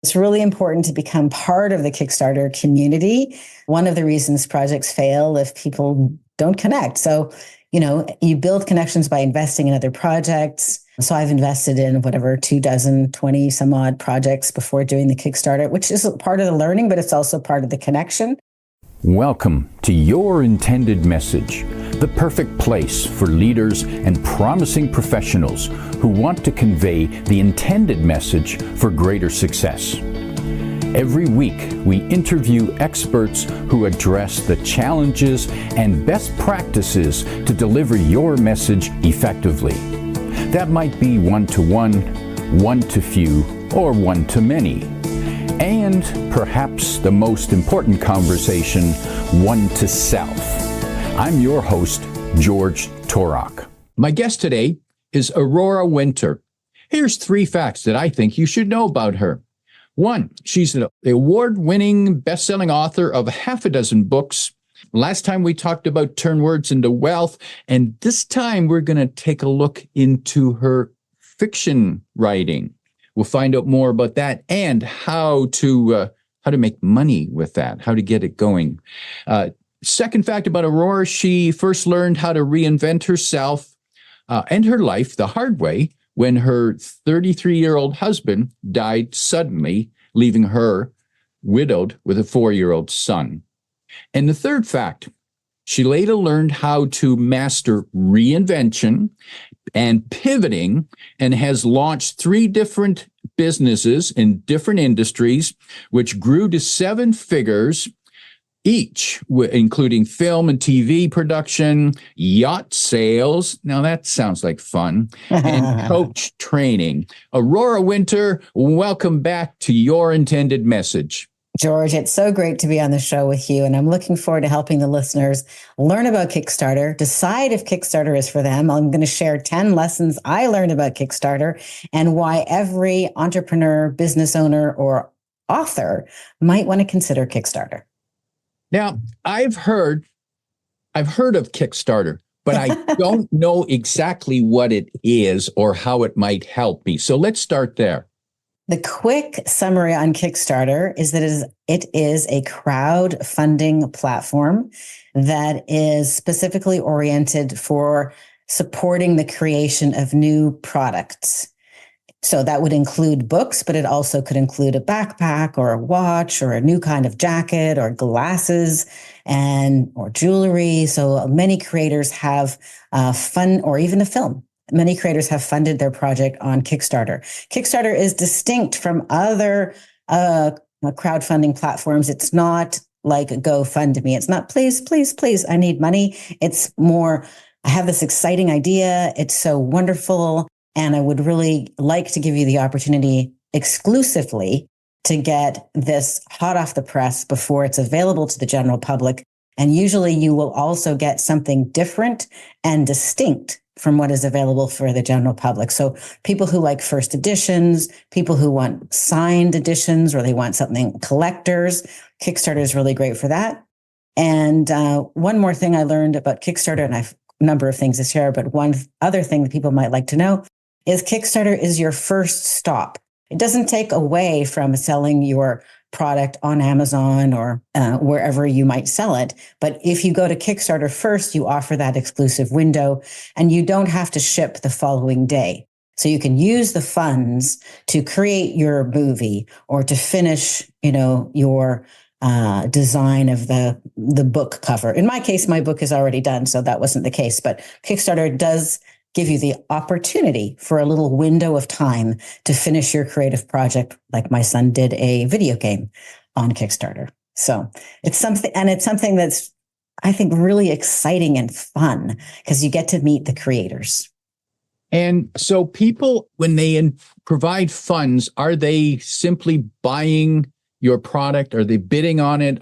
It's really important to become part of the Kickstarter community. One of the reasons projects fail if people don't connect. So, you build connections by investing in other projects. So I've invested in 20 some odd projects before doing the Kickstarter, which is part of the learning, but it's also part of the connection. Welcome to Your Intended Message, the perfect place for leaders and promising professionals who want to convey the intended message for greater success. Every week, we interview experts who address the challenges and best practices to deliver your message effectively. That might be one-to-one, one-to-few, or one-to-many. And perhaps the most important conversation, one-to-self. I'm your host, George Torok. My guest today is Aurora Winter. Here's 3 facts that I think you should know about her. 1, she's an award-winning, best-selling author of 6 books. Last time we talked about Turn Words into Wealth, and this time we're going to take a look into her fiction writing. We'll find out more about that and how to make money with that, how to get it going. Second fact about Aurora, she first learned how to reinvent herself and her life the hard way when her 33-year-old husband died suddenly, leaving her widowed with a 4-year-old son. And the third fact, she later learned how to master reinvention and pivoting and has launched 3 different businesses in different industries, which grew to 7 figures each, including film and TV production, yacht sales. Now that sounds like fun. And coach training. Aurora Winter, welcome back to Your Intended Message. George, it's so great to be on the show with you, and I'm looking forward to helping the listeners learn about Kickstarter, decide if Kickstarter is for them. I'm going to share 10 lessons I learned about Kickstarter and why every entrepreneur, business owner, or author might want to consider Kickstarter. Now, I've heard of Kickstarter, but I don't know exactly what it is or how it might help me. So let's start there. The quick summary on Kickstarter is that it is a crowdfunding platform that is specifically oriented for supporting the creation of new products. So that would include books, but it also could include a backpack or a watch or a new kind of jacket or glasses or jewelry. So many creators have fun, or even a film. Many creators have funded their project on Kickstarter. Kickstarter is distinct from other crowdfunding platforms. It's not like GoFundMe. It's not, please, please, please, I need money. It's more, I have this exciting idea. It's so wonderful. And I would really like to give you the opportunity exclusively to get this hot off the press before it's available to the general public. And usually you will also get something different and distinct from what is available for the general public. So people who like first editions, people who want signed editions, or they want something collectors, Kickstarter is really great for that. And one more thing I learned about Kickstarter, and I have a number of things to share, but one other thing that people might like to know is Kickstarter is your first stop. It doesn't take away from selling your product on Amazon or wherever you might sell it. But if you go to Kickstarter first, you offer that exclusive window and you don't have to ship the following day. So you can use the funds to create your movie or to finish, your design of the book cover. In my case, my book is already done, so that wasn't the case. But Kickstarter does give you the opportunity for a little window of time to finish your creative project, like my son did a video game on Kickstarter. So it's something that's, I think, really exciting and fun because you get to meet the creators. And so people, when they provide funds, are they simply buying your product? Are they bidding on it?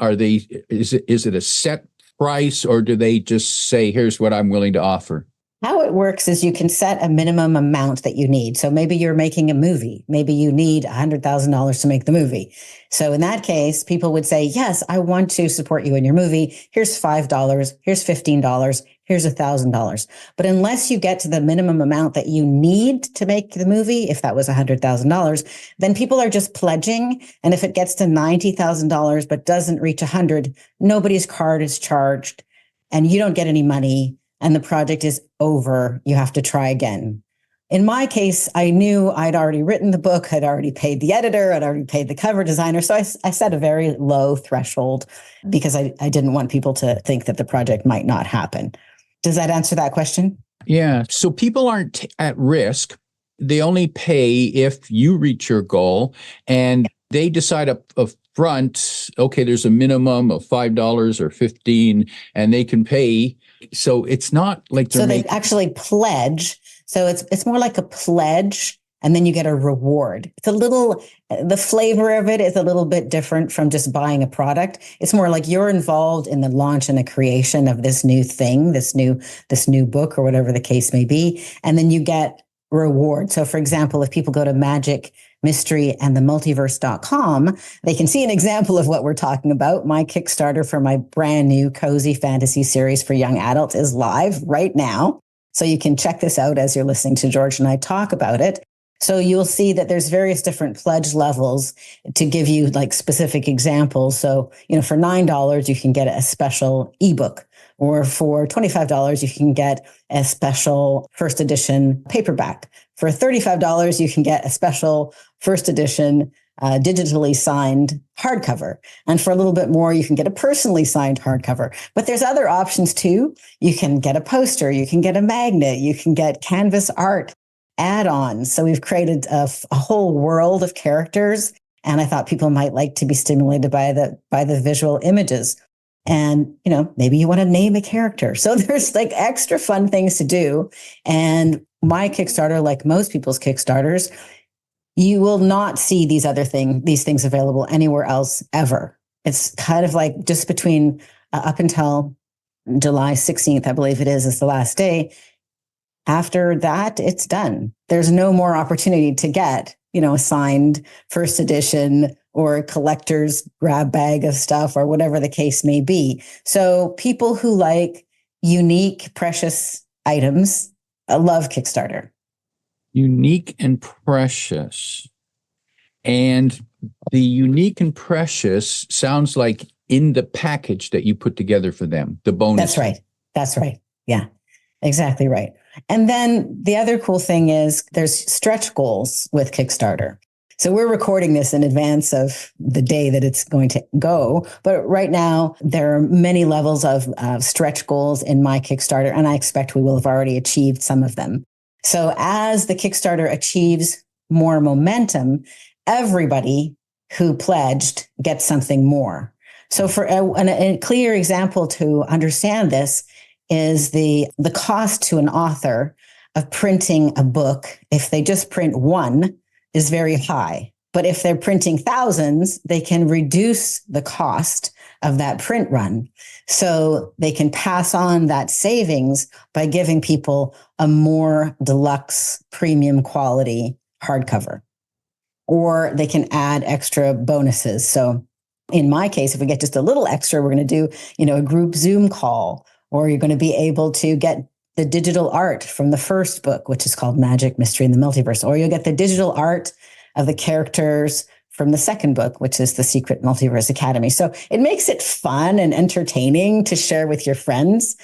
Is it a set price, or do they just say, here's what I'm willing to offer? How it works is you can set a minimum amount that you need. So maybe you're making a movie. Maybe you need $100,000 to make the movie. So in that case, people would say, yes, I want to support you in your movie. Here's $5. Here's $15. here's $1,000. But unless you get to the minimum amount that you need to make the movie, if that was $100,000, then people are just pledging. And if it gets to $90,000 but doesn't reach 100, nobody's card is charged and you don't get any money and the project is over. You have to try again. In my case, I knew I'd already written the book, I'd already paid the editor, I'd already paid the cover designer. So I set a very low threshold because I didn't want people to think that the project might not happen. Does that answer that question? Yeah. So people aren't at risk. They only pay if you reach your goal, and they decide up front, okay, there's a minimum of $5 or $15, and they can pay. So it's not like they actually pledge. So it's more like a pledge, and then you get a reward. It's the flavor of it is a little bit different from just buying a product. It's more like you're involved in the launch and the creation of this new thing, this new book or whatever the case may be. And then you get reward. So for example, if people go to Magic Mystery and the Multiverse.com, they can see an example of what we're talking about. My Kickstarter for my brand new cozy fantasy series for young adults is live right now. So you can check this out as you're listening to George and I talk about it. So you'll see that there's various different pledge levels to give you like specific examples. So, for $9, you can get a special ebook, or for $25, you can get a special first edition paperback. For $35, you can get a special first edition digitally signed hardcover. And for a little bit more, you can get a personally signed hardcover. But there's other options too. You can get a poster, you can get a magnet, you can get canvas art add-ons. So we've created a whole world of characters. And I thought people might like to be stimulated by the visual images. And, maybe you want to name a character. So there's like extra fun things to do. And my Kickstarter, like most people's Kickstarters, you will not see these things available anywhere else ever. It's kind of like just between up until July 16th, I believe it is the last day. After that, it's done. There's no more opportunity to get, a signed first edition or a collector's grab bag of stuff or whatever the case may be. So people who like unique, precious items love Kickstarter. Unique and precious. And the unique and precious sounds like in the package that you put together for them, the bonus. That's right. Yeah, exactly right. And then the other cool thing is there's stretch goals with Kickstarter. So we're recording this in advance of the day that it's going to go. But right now, there are many levels of stretch goals in my Kickstarter, and I expect we will have already achieved some of them. So as the Kickstarter achieves more momentum, everybody who pledged gets something more. So for a clear example to understand this is the cost to an author of printing a book. If they just print one, is very high. But if they're printing thousands, they can reduce the cost of that print run. So they can pass on that savings by giving people a more deluxe premium quality hardcover. Or they can add extra bonuses. So in my case, if we get just a little extra, we're going to do, a group Zoom call, or you're going to be able to get the digital art from the first book, which is called Magic, Mystery, and the Multiverse, or you'll get the digital art of the characters from the second book, which is The Secret Multiverse Academy. So it makes it fun and entertaining to share with your friends.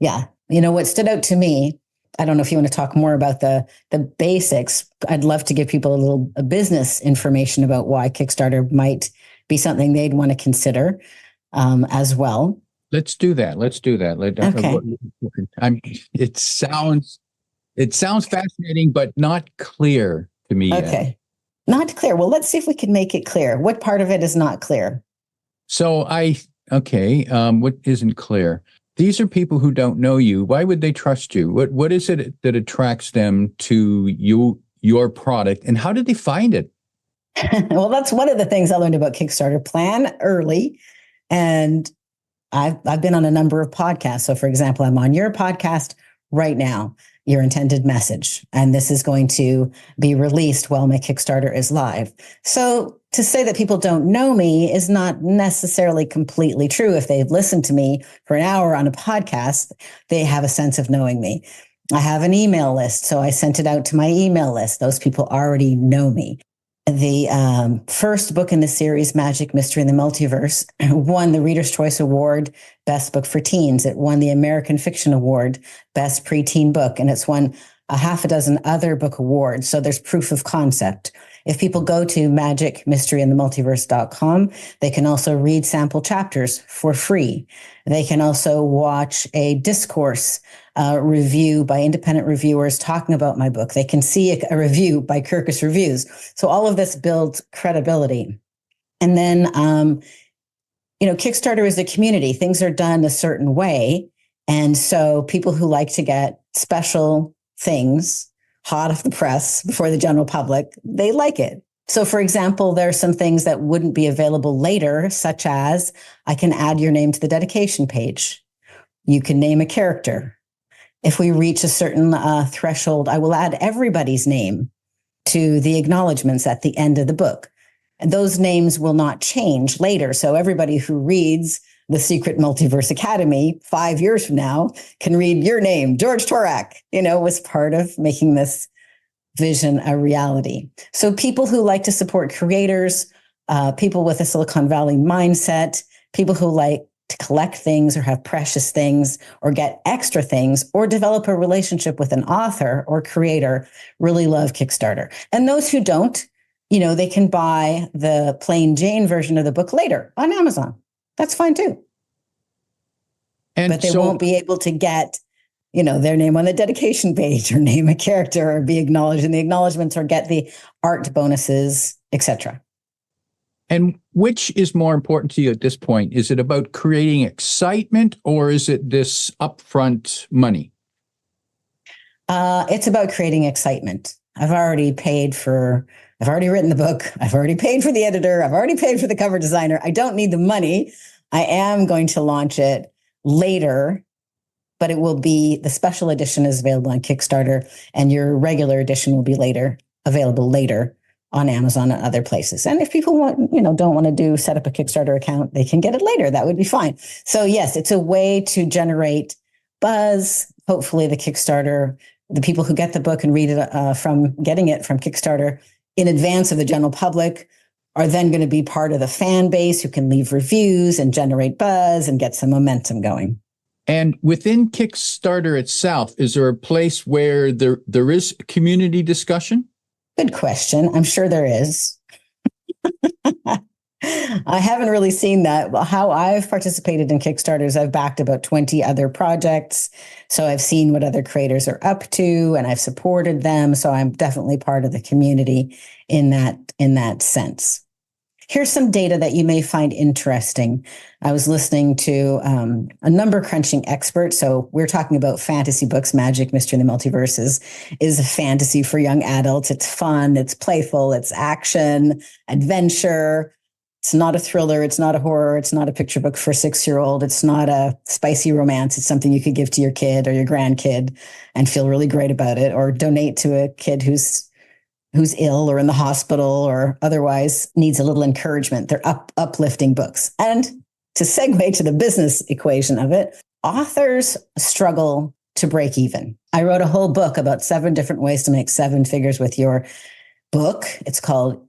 Yeah. What stood out to me, I don't know if you want to talk more about the basics. I'd love to give people a little business information about why Kickstarter might be something they'd want to consider as well. Let's do that. Okay. It sounds fascinating, but not clear to me yet. Okay. Not clear. Well, let's see if we can make it clear. What part of it is not clear? So what isn't clear? These are people who don't know you. Why would they trust you? What is it that attracts them to your product, and how did they find it? Well, that's one of the things I learned about Kickstarter. Plan early. And I've been on a number of podcasts. So for example, I'm on your podcast right now. your intended message. And this is going to be released while my Kickstarter is live. So to say that people don't know me is not necessarily completely true. If they've listened to me for an hour on a podcast, they have a sense of knowing me. I have an email list, so I sent it out to my email list. Those people already know me. The first book in the series, Magic, Mystery, and the Multiverse, won the Reader's Choice Award, Best Book for Teens. It won the American Fiction Award, Best Preteen Book, and it's won a half a dozen other book awards. So there's proof of concept. If people go to magicmysteryandthemultiverse.com, they can also read sample chapters for free. They can also watch a discourse review by independent reviewers talking about my book. They can see a review by Kirkus Reviews. So all of this builds credibility. And then, Kickstarter is a community. Things are done a certain way. And so people who like to get special things hot off the press before the general public, they like it. So for example, there are some things that wouldn't be available later, such as I can add your name to the dedication page. You can name a character. If we reach a certain threshold, I will add everybody's name to the acknowledgments at the end of the book. And those names will not change later. So everybody who reads The Secret Multiverse Academy 5 years from now can read your name, George Torak, was part of making this vision a reality. So people who like to support creators, people with a Silicon Valley mindset, people who like to collect things or have precious things or get extra things or develop a relationship with an author or creator really love Kickstarter. And those who don't, they can buy the plain Jane version of the book later on Amazon. That's fine too. But they won't be able to get, their name on the dedication page or name a character or be acknowledged in the acknowledgments or get the art bonuses, etc. And which is more important to you at this point? Is it about creating excitement or is it this upfront money? It's about creating excitement. I've already written the book. I've already paid for the editor. I've already paid for the cover designer. I don't need the money. I am going to launch it later, but the special edition is available on Kickstarter and your regular edition will be available later on Amazon and other places. And if people don't want to set up a Kickstarter account, they can get it later. That would be fine. So yes, it's a way to generate buzz. Hopefully the people who get the book and read it from getting it from Kickstarter in advance of the general public are then going to be part of the fan base who can leave reviews and generate buzz and get some momentum going. And within Kickstarter itself, is there a place where there is community discussion? Good question. I'm sure there is. I haven't really seen that. How I've participated in Kickstarters, I've backed about 20 other projects. So I've seen what other creators are up to and I've supported them. So I'm definitely part of the community in that sense. Here's some data that you may find interesting. I was listening to a number crunching expert. So we're talking about fantasy books. Magic, Mystery, and the Multiverse is a fantasy for young adults. It's fun. It's playful. It's action, adventure. It's not a thriller. It's not a horror. It's not a picture book for a 6-year-old. It's not a spicy romance. It's something you could give to your kid or your grandkid and feel really great about it, or donate to a kid who's ill or in the hospital or otherwise needs a little encouragement. They're uplifting books. And to segue to the business equation of it, authors struggle to break even. I wrote a whole book about 7 different ways to make 7 figures with your book. It's called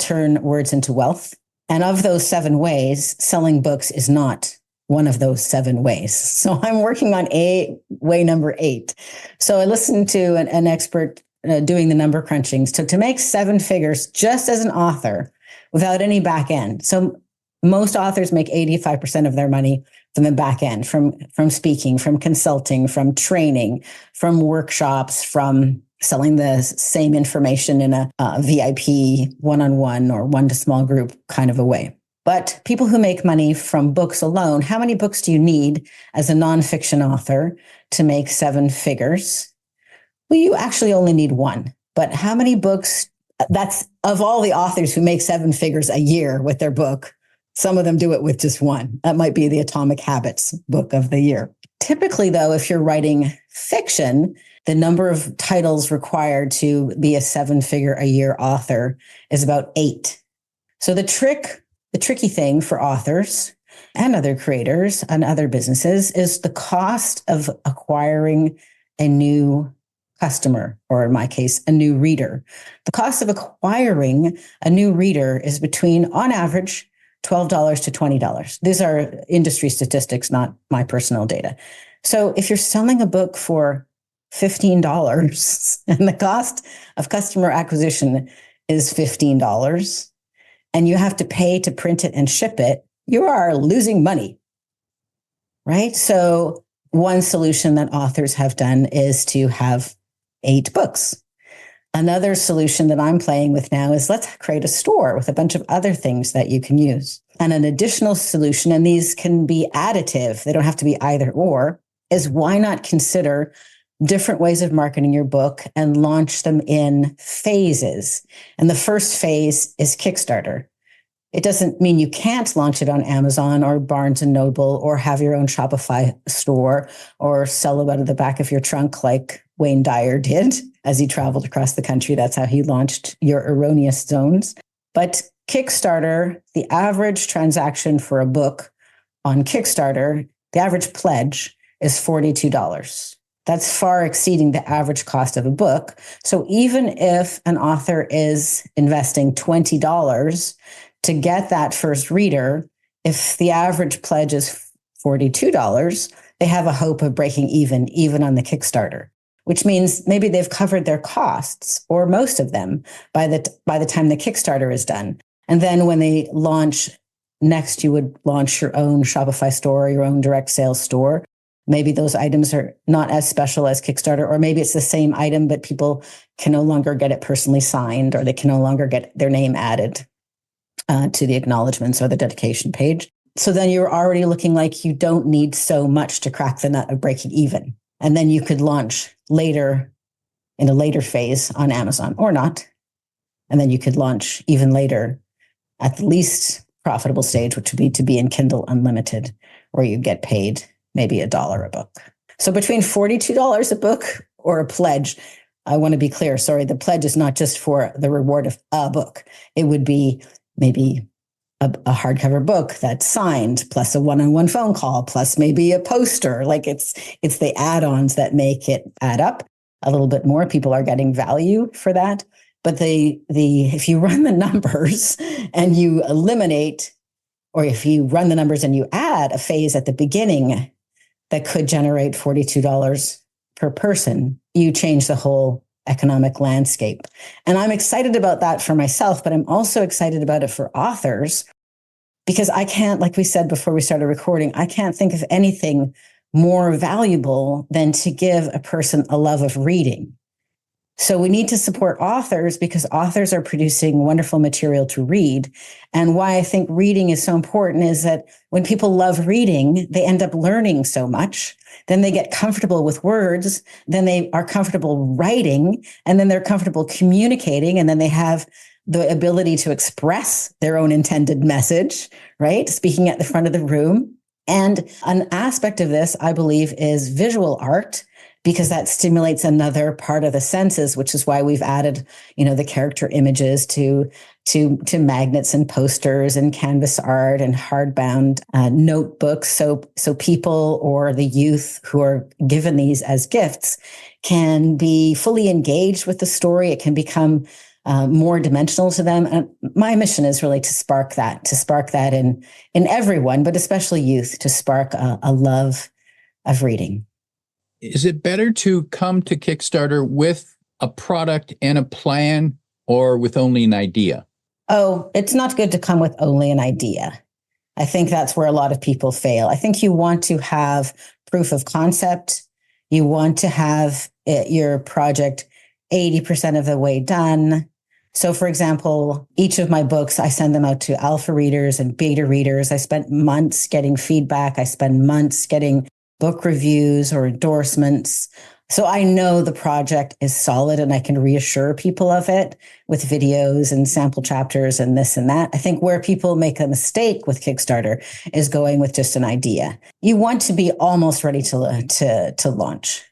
Turn Words into Wealth. And of those 7 ways, selling books is not one of those 7 ways. So I'm working on way number 8. So I listened to an expert doing the number crunchings to make 7 figures just as an author without any back end. So most authors make 85% of their money from the back end, from speaking, from consulting, from training, from workshops, from selling the same information in a VIP one-on-one or one-to-small group kind of a way. But people who make money from books alone, how many books do you need as a nonfiction author to make 7 figures? Well, you actually only need 1. But how many books, that's of all the authors who make 7 figures a year with their book, some of them do it with just 1. That might be the Atomic Habits book of the year. Typically, though, if you're writing fiction, the number of titles required to be a 7-figure a year author is about 8. So the tricky thing for authors and other creators and other businesses is the cost of acquiring a new customer, or in my case, a new reader. The cost of acquiring a new reader is between, on average, $12 to $20. These are industry statistics, not my personal data. So if you're selling a book for $15 and the cost of customer acquisition is $15 and you have to pay to print it and ship it, you are losing money, right? So one solution that authors have done is to have 8 books. Another solution that I'm playing with now is let's create a store with a bunch of other things that you can use. And an additional solution, and these can be additive, they don't have to be either or, is why not consider different ways of marketing your book and launch them in phases. And the first phase is Kickstarter. It doesn't mean you can't launch it on Amazon or Barnes and Noble or have your own Shopify store or sell it out of the back of your trunk like Wayne Dyer did as he traveled across the country. That's how he launched Your Erroneous Zones. But Kickstarter, the average transaction for a book on Kickstarter, the average pledge is $42. That's far exceeding the average cost of a book. So even if an author is investing $20 to get that first reader, if the average pledge is $42, they have a hope of breaking even on the Kickstarter, which means maybe they've covered their costs or most of them by the time the Kickstarter is done. And then when they launch next, you would launch your own Shopify store, your own direct sales store. Maybe those items are not as special as Kickstarter, or maybe it's the same item, but people can no longer get it personally signed, or they can no longer get their name added to the acknowledgements or the dedication page. So then you're already looking like you don't need so much to crack the nut of breaking even. And then you could launch later in a later phase on Amazon or not. And then you could launch even later at the least profitable stage, which would be to be in Kindle Unlimited, where you get paid maybe $1 a book. So between $42 a book or a pledge, I want to be clear, sorry, the pledge is not just for the reward of a book. It would be maybe a hardcover book that's signed, plus a one-on-one phone call, plus maybe a poster. Like it's the add-ons that make it add up a little bit more. People are getting value for that. But if you run the numbers and you eliminate, or if you run the numbers and you add a phase at the beginning that could generate $42 per person, you change the whole economic landscape. And I'm excited about that for myself, but I'm also excited about it for authors because I can't, like we said before we started recording, I can't think of anything more valuable than to give a person a love of reading. So we need to support authors because authors are producing wonderful material to read. And why I think reading is so important is that when people love reading, they end up learning so much. Then they get comfortable with words. Then they are comfortable writing. And then they're comfortable communicating. And then they have the ability to express their own intended message, right? Speaking at the front of the room. And an aspect of this, I believe, is visual art, because that stimulates another part of the senses, which is why we've added, the character images to magnets and posters and canvas art and hardbound notebooks. So people or the youth who are given these as gifts can be fully engaged with the story. It can become more dimensional to them. And my mission is really to spark that in everyone, but especially youth, to spark a love of reading. Is it better to come to Kickstarter with a product and a plan or with only an idea? Oh, it's not good to come with only an idea. I think that's where a lot of people fail. I think you want to have proof of concept. You want to have your project 80% of the way done. So for example, each of my books, I send them out to alpha readers and beta readers. I spent months getting feedback. I spend months getting book reviews or endorsements. So I know the project is solid and I can reassure people of it with videos and sample chapters and this and that. I think where people make a mistake with Kickstarter is going with just an idea. You want to be almost ready to launch.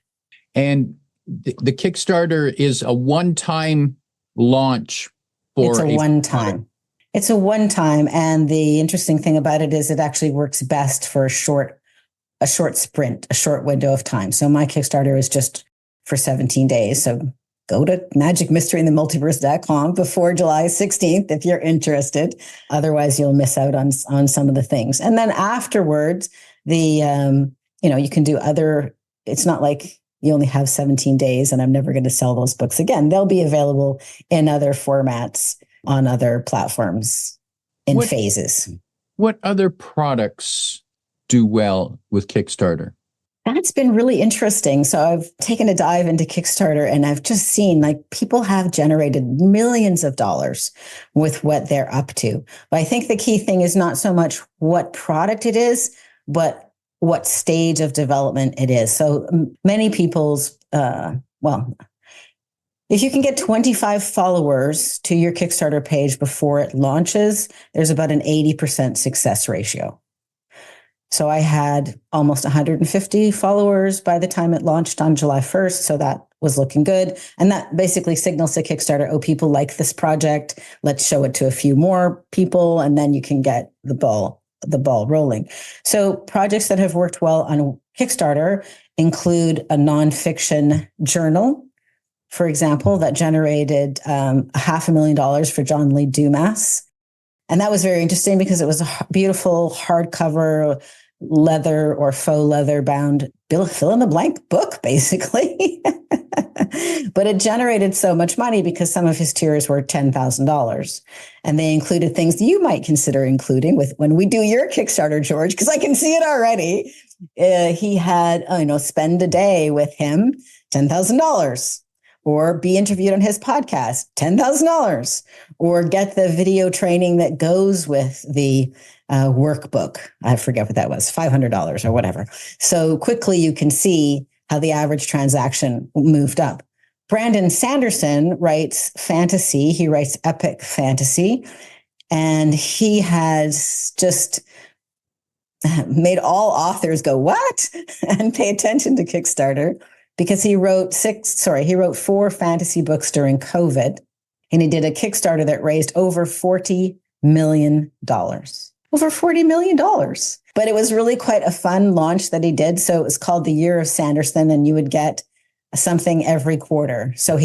And the Kickstarter is a one-time launch for It's a one-time. It's a one-time. And the interesting thing about it is it actually works best for a short sprint, a short window of time. So my Kickstarter is just for 17 days. So go to magicmysteryinthemultiverse.com before July 16th if you're interested. Otherwise, you'll miss out on some of the things. And then afterwards, you can do other, it's not like you only have 17 days and I'm never going to sell those books again. They'll be available in other formats on other platforms in phases. What other products do well with Kickstarter? That's been really interesting. So I've taken a dive into Kickstarter and I've just seen like people have generated millions of dollars with what they're up to. But I think the key thing is not so much what product it is, but what stage of development it is. So many people's, if you can get 25 followers to your Kickstarter page before it launches, there's about an 80% success ratio. So I had almost 150 followers by the time it launched on July 1st. So that was looking good. And that basically signals to Kickstarter, oh, people like this project. Let's show it to a few more people. And then you can get the ball rolling. So projects that have worked well on Kickstarter include a nonfiction journal, for example, that generated $500,000 for John Lee Dumas. And that was very interesting because it was a beautiful hardcover leather or faux leather bound fill in the blank book, basically. But it generated so much money because some of his tiers were $10,000. And they included things you might consider including with when we do your Kickstarter, George, because I can see it already. He had, spend a day with him, $10,000. Or be interviewed on his podcast, $10,000, or get the video training that goes with the workbook. I forget what that was, $500 or whatever. So quickly you can see how the average transaction moved up. Brandon Sanderson writes fantasy. He writes epic fantasy. And he has just made all authors go, what? And pay attention to Kickstarter. Because he wrote 4 fantasy books during COVID, and he did a Kickstarter that raised over $40 million. Over $40 million. But it was really quite a fun launch that he did. So it was called the Year of Sanderson, and you would get something every quarter. So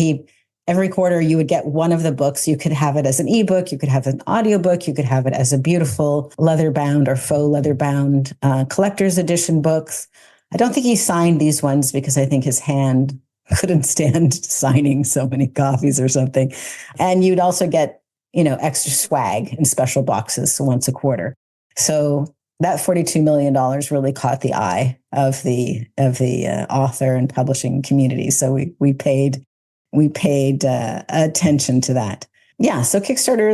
every quarter you would get one of the books. You could have it as an ebook, you could have an audiobook, you could have it as a beautiful leather-bound or faux leather-bound collector's edition books. I don't think he signed these ones because I think his hand couldn't stand signing so many copies or something. And you'd also get, extra swag in special boxes once a quarter. So that $42 million really caught the eye of the author and publishing community. So we paid attention to that. Yeah. So Kickstarter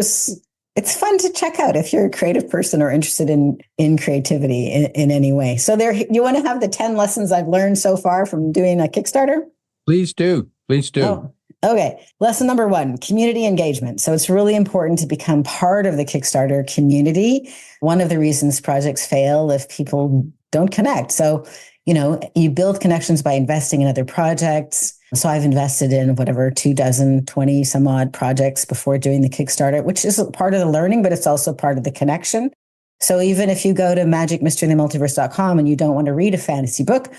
it's fun to check out if you're a creative person or interested in creativity in any way. So you want to have the 10 lessons I've learned so far from doing a Kickstarter? Please do. Oh, okay. Lesson number 1, community engagement. So it's really important to become part of the Kickstarter community. One of the reasons projects fail if people don't connect. So, you build connections by investing in other projects. So I've invested in 20 some odd projects before doing the Kickstarter, which is part of the learning, but it's also part of the connection. So even if you go to magicmysteryinthemultiverse.com and you don't want to read a fantasy book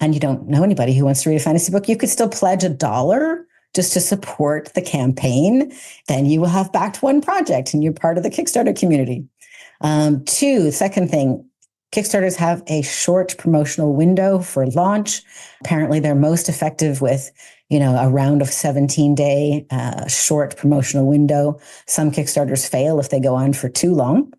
and you don't know anybody who wants to read a fantasy book, you could still pledge $1 just to support the campaign. Then you will have backed one project and you're part of the Kickstarter community. 2, second thing, Kickstarters have a short promotional window for launch. Apparently, they're most effective with, a round of 17-day short promotional window. Some Kickstarters fail if they go on for too long.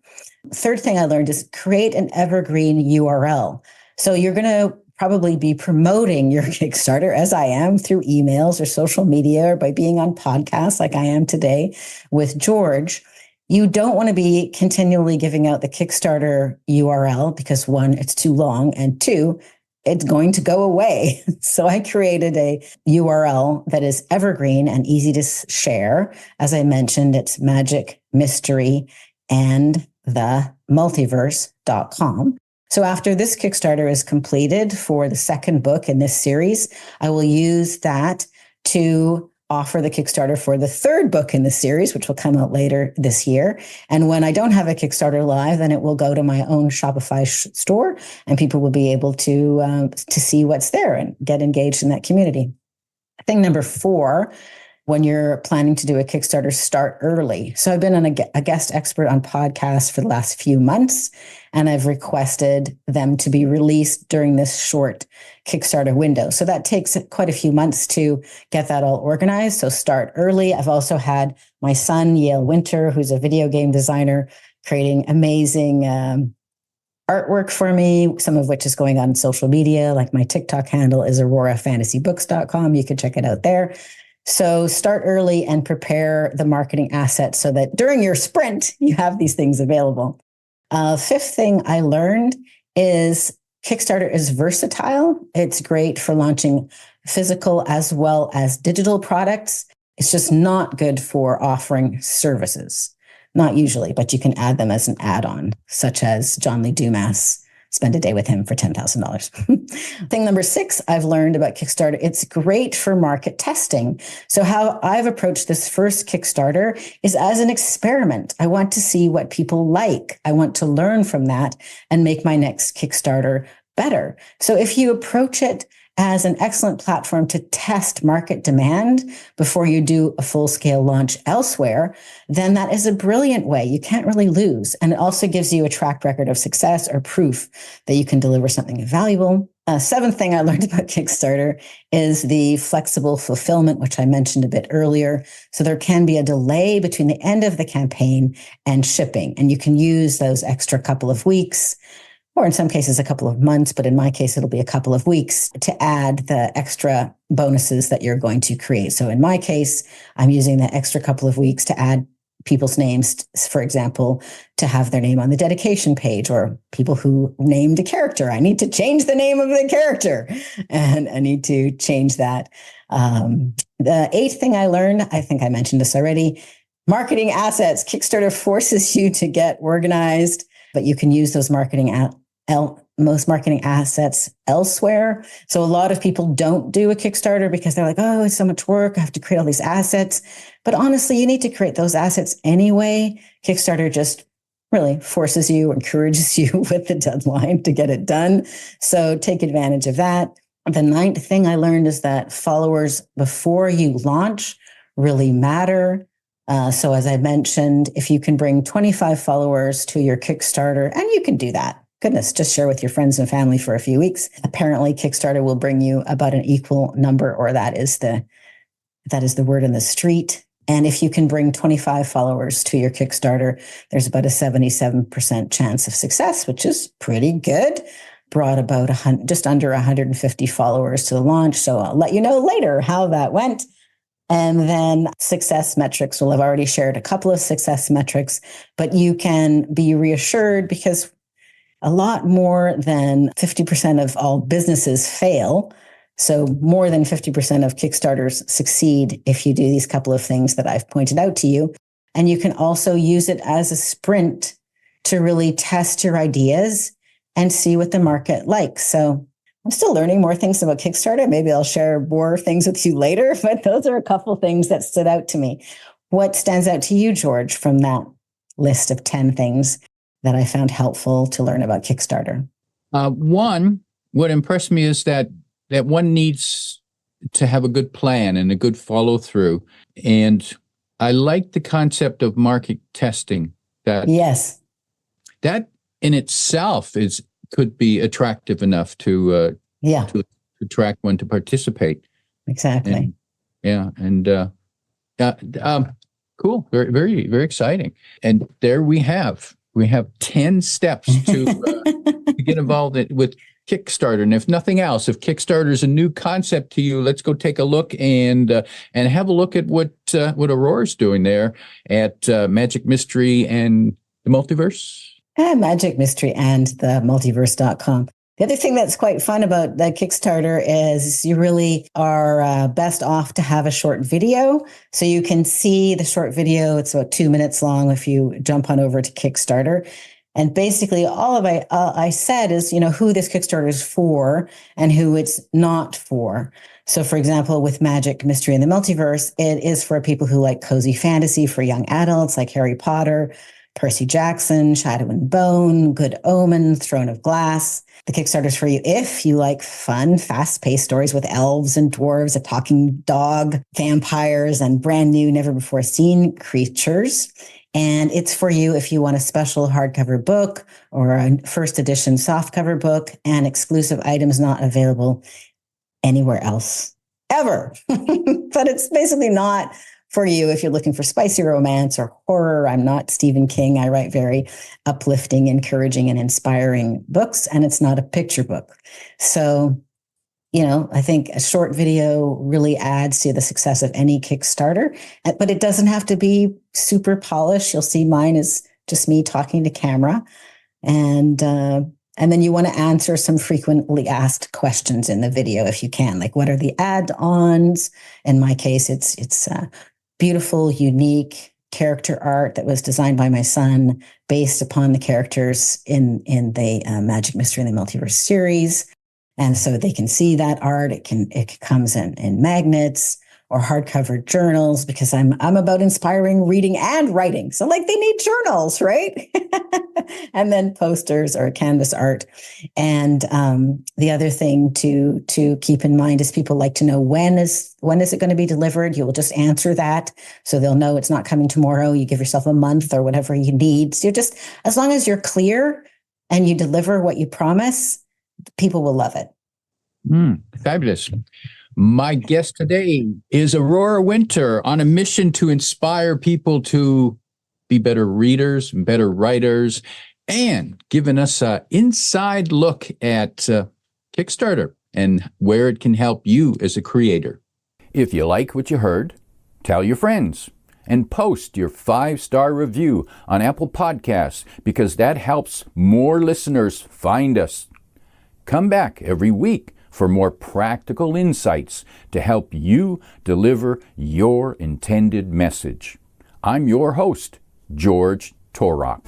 Third thing I learned is create an evergreen URL. So you're going to probably be promoting your Kickstarter, as I am, through emails or social media or by being on podcasts like I am today with George. You don't want to be continually giving out the Kickstarter URL because 1, it's too long, and 2, it's going to go away. So I created a URL that is evergreen and easy to share. As I mentioned, it's magicmysteryandthemultiverse.com. So after this Kickstarter is completed for the second book in this series, I will use that to offer the Kickstarter for the third book in the series, which will come out later this year. And when I don't have a Kickstarter live, then it will go to my own Shopify store, and people will be able to see what's there and get engaged in that community. Thing number 4, when you're planning to do a Kickstarter, start early. So I've been a guest expert on podcasts for the last few months, and I've requested them to be released during this short Kickstarter window. So that takes quite a few months to get that all organized. So start early. I've also had my son, Aurora Winter, who's a video game designer, creating amazing artwork for me, some of which is going on social media. Like my TikTok handle is aurorafantasybooks.com. You can check it out there. So start early and prepare the marketing assets so that during your sprint, you have these things available. Fifth thing I learned is Kickstarter is versatile. It's great for launching physical as well as digital products. It's just not good for offering services. Not usually, but you can add them as an add-on, such as John Lee Dumas. Spend a day with him for $10,000. Thing number 6 I've learned about Kickstarter, it's great for market testing. So how I've approached this first Kickstarter is as an experiment. I want to see what people like. I want to learn from that and make my next Kickstarter better. So if you approach it as an excellent platform to test market demand before you do a full-scale launch elsewhere, then that is a brilliant way. You can't really lose. And it also gives you a track record of success or proof that you can deliver something valuable. Seventh thing I learned about Kickstarter is the flexible fulfillment, which I mentioned a bit earlier. So there can be a delay between the end of the campaign and shipping, and you can use those extra couple of weeks, or in some cases a couple of months, but in my case, it'll be a couple of weeks to add the extra bonuses that you're going to create. So in my case, I'm using the extra couple of weeks to add people's names, for example, to have their name on the dedication page, or people who named a character. I need to change the name of the character, and I need to change that. The 8th thing I learned, I think I mentioned this already, marketing assets. Kickstarter forces you to get organized, but you can use those most marketing assets elsewhere. So a lot of people don't do a Kickstarter because they're like, oh, it's so much work. I have to create all these assets. But honestly, you need to create those assets anyway. Kickstarter just really forces you, encourages you with the deadline to get it done. So take advantage of that. The 9th thing I learned is that followers before you launch really matter. So as I mentioned, if you can bring 25 followers to your Kickstarter, and you can do that, goodness, just share with your friends and family for a few weeks. Apparently, Kickstarter will bring you about an equal number, or that is the word in the street. And if you can bring 25 followers to your Kickstarter, there's about a 77% chance of success, which is pretty good. Brought about just under 150 followers to the launch. So I'll let you know later how that went. And then success metrics. Well, I've already shared a couple of success metrics, but you can be reassured because a lot more than 50% of all businesses fail. So more than 50% of Kickstarters succeed if you do these couple of things that I've pointed out to you. And you can also use it as a sprint to really test your ideas and see what the market likes. So I'm still learning more things about Kickstarter. Maybe I'll share more things with you later, but those are a couple of things that stood out to me. What stands out to you, George, from that list of 10 things that I found helpful to learn about Kickstarter? One, what impressed me is that one needs to have a good plan and a good follow through. And I like the concept of market testing. Yes, that in itself could be attractive enough to attract one to participate. Exactly. Cool. Very, very, very exciting. And there we have 10 steps to get involved with Kickstarter. And if nothing else, if Kickstarter is a new concept to you, let's go take a look and have a look at what Aurora's doing there at Magic Mystery and the Multiverse. Magic Mystery and the Multiverse.com. The other thing that's quite fun about the Kickstarter is you really are best off to have a short video. So you can see the short video. It's about 2 minutes long if you jump on over to Kickstarter. And basically, all of I said is, who this Kickstarter is for and who it's not for. So, for example, with Magic, Mystery, and the Multiverse, it is for people who like cozy fantasy for young adults, like Harry Potter, Percy Jackson, Shadow and Bone, Good Omen, Throne of Glass. The Kickstarter is for you if you like fun, fast-paced stories with elves and dwarves, a talking dog, vampires, and brand new, never-before-seen creatures. And it's for you if you want a special hardcover book or a first edition softcover book and exclusive items not available anywhere else ever. But it's basically not for you if you're looking for spicy romance or horror. I'm not Stephen King. I write very uplifting, encouraging, and inspiring books, and it's not a picture book. So, I think a short video really adds to the success of any Kickstarter, but it doesn't have to be super polished. You'll see mine is just me talking to camera. And then you want to answer some frequently asked questions in the video if you can, like what are the add-ons? In my case, it's beautiful, unique character art that was designed by my son based upon the characters in the Magic, Mystery, and the Multiverse series. And so they can see that art. It comes in magnets or hardcover journals because I'm about inspiring reading and writing. So like they need journals, right? And then posters or canvas art. And the other thing to keep in mind is people like to know when is it going to be delivered. You will just answer that so they'll know it's not coming tomorrow. You give yourself a month or whatever you need. So just as long as you're clear and you deliver what you promise, people will love it. Fabulous. My guest today is Aurora Winter on a mission to inspire people to be better readers, better writers, and giving us an inside look at Kickstarter and where it can help you as a creator. If you like what you heard, tell your friends and post your 5-star review on Apple Podcasts because that helps more listeners find us. Come back every week for more practical insights to help you deliver your intended message. I'm your host, George Torok.